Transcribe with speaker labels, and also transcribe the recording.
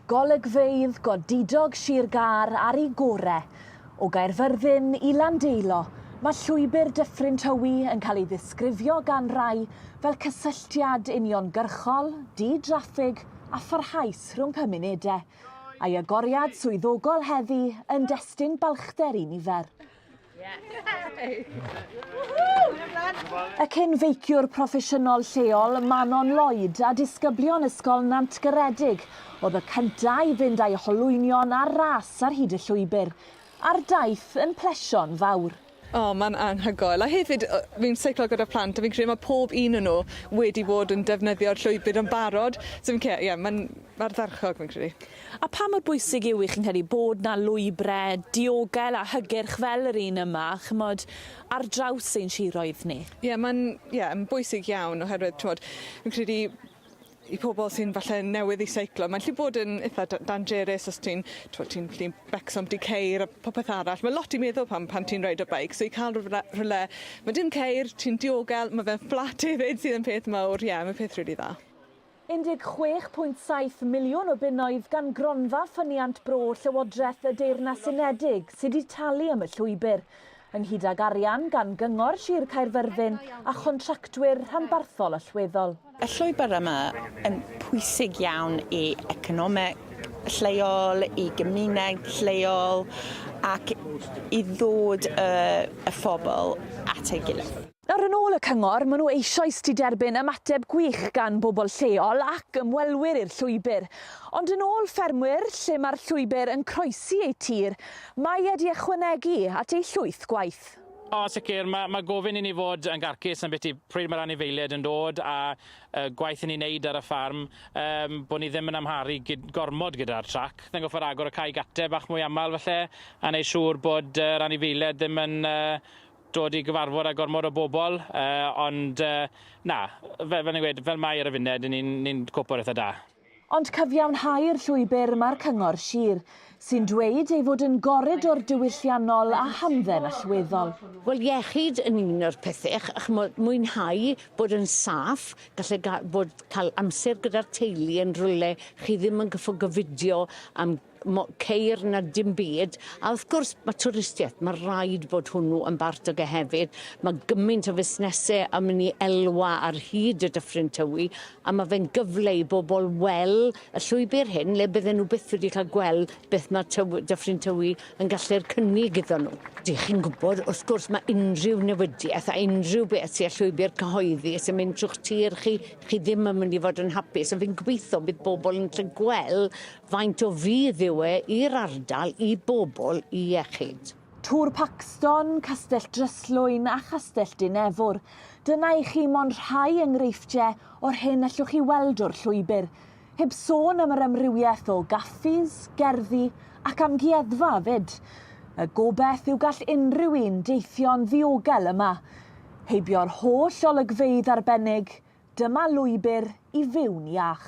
Speaker 1: Golygfeydd godidog Sir Gar ar ei gorau. O Gaerfyrddin I Landeilo, mae llwybr Dyffryn Tywi yn cael ei ddisgrifio gan rai fel cysylltiad uniongyrchol, di-draffig a pharhaus rhwng cymunedau, a'i agoriad swyddogol heddi yn destun balchder I nifer. Y cyn-feiciwr proffesiynol lleol Manon Lloyd a disgyblion ysgol Nantgaredig oedd y cyntaf I fynd â'i holwynion ar ras ar hyd y llwybr, a'r daith yn plesio'n fawr.
Speaker 2: Mae'n anhygoel. A hefyd, fi'n seiclo gyda plant, a fi'n credu mae pob un yn nhw wedi bod yn defnyddio'r llwybr yn barod. So mae'n ddarchog, fi'n credu.
Speaker 1: A pa mor bwysig yw I chi'n credu bod na lwybrau diogel a hygyrch fel yr un yma, chymod, ar draws ein siroedd ni?
Speaker 2: Mae'n bwysig iawn oherwydd, fi'n credu I pobl sy'n falle newydd I seiclo. Mae'n gallu bod yn eitha dangerous os ti'n becsom di ceir a popeth arall. Mae lot I meddwl pan ti'n reid o beic, so I cael rhywle. Mae dim ceir, ti'n diogel, mae fe'n fflat hefyd sydd yn peth mawr. Mae'n peth rili dda. 16.7 miliwn o bunnoedd gan gronfa ffyniant bro Llywodraeth y Deyrnas Unedig sydd wedi talu am y llwybr, ynghyd ag arian gan gyngor Sir Gaerfyrddin a chontractwyr rhanbarthol allweddol.
Speaker 3: Y llwybr yma yn pwysig iawn I economeg lleol, I gymuned lleol ac I ddod y phobl at ei gilydd.
Speaker 1: Nawr yn ôl y cyngor, maen nhw eisoes 'di derbyn ymateb gwych gan bobl lleol ac ymwelwyr i'r llwybr. Ond yn ôl ffermwyr lle mae'r llwybr yn croesi ei tir, mae wedi ychwanegu at ei llwyth gwaith.
Speaker 4: Sicr, mae gofyn I ni fod yn garcus am beth I pryd mae'r anifeiliaid yn dod a gwaith I ni wneud ar y ffarm, bod ni ddim yn amharu gormod gyda'r trac. Then goffer agor y cae gatau bach mwy aml falle, a wneud siŵr bod yr anifeiliaid ddim yn dod I gyfarfod â gormod o bobl, ond fel ni'n gweud, fel mae ar y funed, ni'n cwpo'r eitha da.
Speaker 1: Ond cyfiawnhau'r llwybr mae'r cyngor Sir, sy'n dweud ei fod yn goridor diwylliannol a hamdden allweddol.
Speaker 5: Wel, iechyd yn un o'r pethau, mwynhau bod yn saff, gallu bod cael amser gyda'r teulu yn rhywle, chi ddim yn gyffo gyfidio am ceir na dim byd. A wrth gwrs, mae twristiaeth, mae rhaid bod hwnnw yn bart o hefyd. Mae gymaint o fusnesau yn mynd I elwa ar hyd y Dyffryn Tywi, a mae fe'n gyfle I bobl wel y llwybr hyn, le bydden nhw byth wedi cael gweld beth mae Dyffryn Tywi yn gallu'r cynnig iddyn nhw. Chi'n gwybod, wrth gwrs, mae unrhyw newidiaeth a unrhyw beth sy'n llwybr cyhoeddi sy'n mynd trwy'ch tir chi ddim yn mynd I fod yn hapus. A fi'n gobeithio bydd bobl yn gallu gweld faint o fydd yw i'r ardal I bobl I iechyd.
Speaker 1: Tŵr Paxton, Castell Dryslwyn a Chastell Dinefwr. Dyna I chi mond rhai enghreifftiau o'r hyn allwch chi weld o'r llwybr, heb sôn am yr amrywiaeth o gaffis, gerddi ac amgueddfa fyd. Y gobeith yw gall unrhyw un deithio'n ddiogel yma. Heibio'r holl olygfeydd arbennig, dyma lwybr I fyw'n iach.